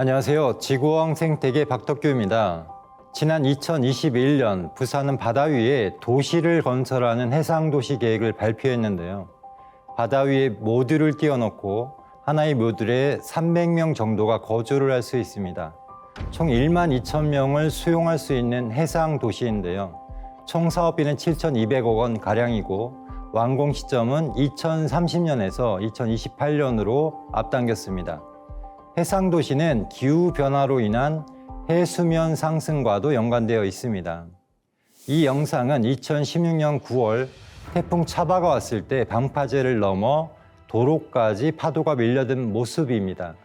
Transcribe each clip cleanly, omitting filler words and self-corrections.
안녕하세요. 지구왕 생태계 박덕규입니다. 지난 2021년 부산은 바다 위에 도시를 건설하는 해상도시 계획을 발표했는데요. 바다 위에 모듈을 띄워놓고 하나의 모듈에 300명 정도가 거주를 할 수 있습니다. 총 1만 2천 명을 수용할 수 있는 해상도시인데요. 총 사업비는 7,200억 원 가량이고 완공 시점은 2030년에서 2028년으로 앞당겼습니다. 해상도시는 기후변화로 인한 해수면 상승과도 연관되어 있습니다. 이 영상은 2016년 9월 태풍 차바가 왔을 때 방파제를 넘어 도로까지 파도가 밀려든 모습입니다.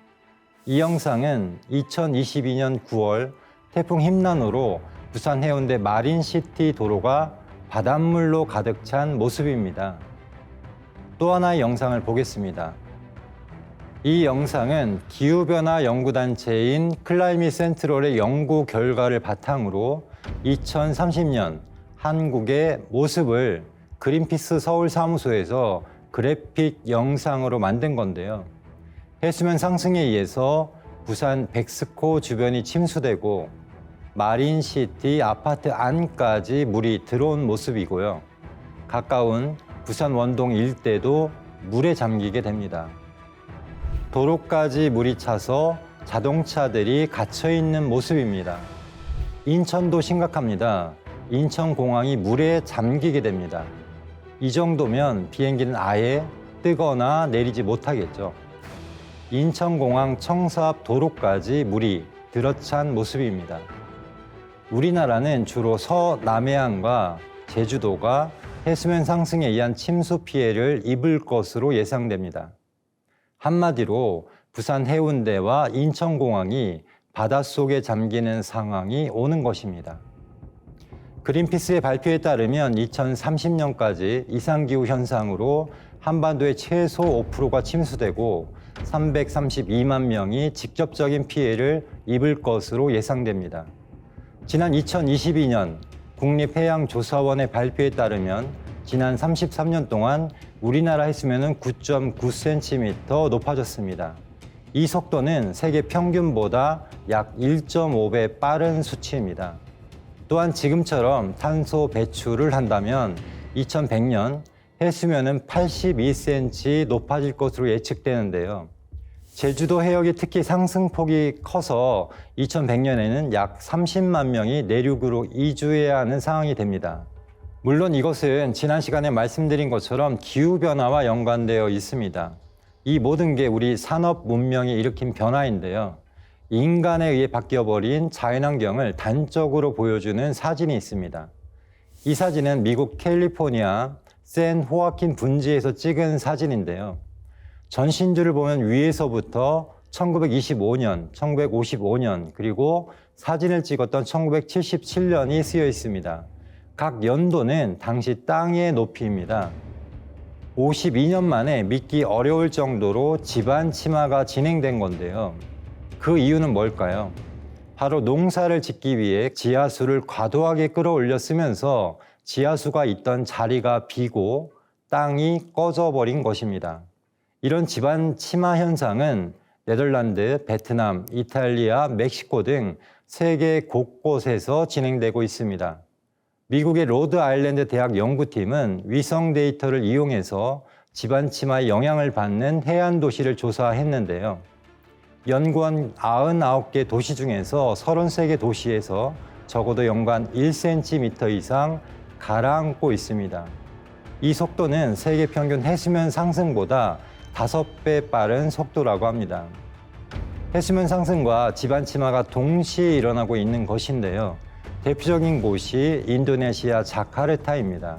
이 영상은 2022년 9월 태풍 힘난으로 부산 해운대 마린시티 도로가 바닷물로 가득 찬 모습입니다. 또 하나의 영상을 보겠습니다. 이 영상은 기후변화 연구단체인 클라이밋 센트럴의 연구 결과를 바탕으로 2030년 한국의 모습을 그린피스 서울 사무소에서 그래픽 영상으로 만든 건데요. 해수면 상승에 의해서 부산 백스코 주변이 침수되고 마린시티 아파트 안까지 물이 들어온 모습이고요. 가까운 부산 원동 일대도 물에 잠기게 됩니다. 도로까지 물이 차서 자동차들이 갇혀있는 모습입니다. 인천도 심각합니다. 인천공항이 물에 잠기게 됩니다. 이 정도면 비행기는 아예 뜨거나 내리지 못하겠죠. 인천공항 청사 앞 도로까지 물이 들어찬 모습입니다. 우리나라는 주로 서남해안과 제주도가 해수면 상승에 의한 침수 피해를 입을 것으로 예상됩니다. 한마디로 부산 해운대와 인천공항이 바닷속에 잠기는 상황이 오는 것입니다. 그린피스의 발표에 따르면 2030년까지 이상기후 현상으로 한반도의 최소 5%가 침수되고 332만 명이 직접적인 피해를 입을 것으로 예상됩니다. 지난 2022년 국립해양조사원의 발표에 따르면 지난 33년 동안 우리나라 해수면은 9.9cm 높아졌습니다. 이 속도는 세계 평균보다 약 1.5배 빠른 수치입니다. 또한 지금처럼 탄소 배출을 한다면 2100년 해수면은 82cm 높아질 것으로 예측되는데요. 제주도 해역이 특히 상승폭이 커서 2100년에는 약 30만 명이 내륙으로 이주해야 하는 상황이 됩니다. 물론 이것은 지난 시간에 말씀드린 것처럼 기후변화와 연관되어 있습니다. 이 모든 게 우리 산업 문명이 일으킨 변화인데요. 인간에 의해 바뀌어버린 자연환경을 단적으로 보여주는 사진이 있습니다. 이 사진은 미국 캘리포니아 샌 호아킨 분지에서 찍은 사진인데요. 전신주를 보면 위에서부터 1925년, 1955년, 그리고 사진을 찍었던 1977년이 쓰여 있습니다. 각 연도는 당시 땅의 높이입니다. 52년 만에 믿기 어려울 정도로 지반 침하가 진행된 건데요. 그 이유는 뭘까요? 바로 농사를 짓기 위해 지하수를 과도하게 끌어올려 쓰면서 지하수가 있던 자리가 비고 땅이 꺼져버린 것입니다. 이런 지반 침하 현상은 네덜란드, 베트남, 이탈리아, 멕시코 등 세계 곳곳에서 진행되고 있습니다. 미국의 로드 아일랜드 대학 연구팀은 위성 데이터를 이용해서 지반 침하의 영향을 받는 해안 도시를 조사했는데요. 연구한 99개 도시 중에서 33개 도시에서 적어도 연간 1cm 이상 가라앉고 있습니다. 이 속도는 세계 평균 해수면 상승보다 5배 빠른 속도라고 합니다. 해수면 상승과 지반 침하가 동시에 일어나고 있는 것인데요. 대표적인 곳이 인도네시아 자카르타입니다.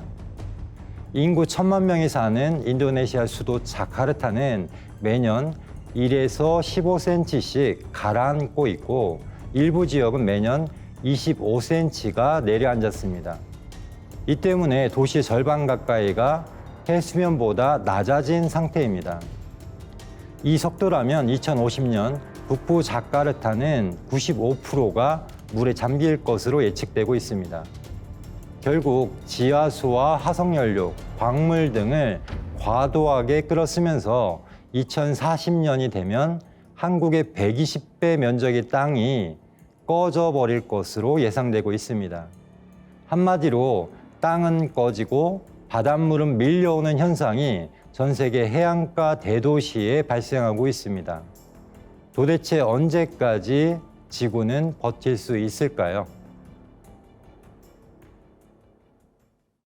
인구 1,000만 명이 사는 인도네시아 수도 자카르타는 매년 1에서 15cm씩 가라앉고 있고 일부 지역은 매년 25cm가 내려앉았습니다. 이 때문에 도시의 절반 가까이가 해수면보다 낮아진 상태입니다. 이 속도라면 2050년 북부 자카르타는 95%가 물에 잠길 것으로 예측되고 있습니다. 결국 지하수와 화석연료, 광물 등을 과도하게 끌어쓰면서 2040년이 되면 한국의 120배 면적의 땅이 꺼져 버릴 것으로 예상되고 있습니다. 한마디로 땅은 꺼지고 바닷물은 밀려오는 현상이 전 세계 해안가 대도시에 발생하고 있습니다. 도대체 언제까지 지구는 버틸 수 있을까요?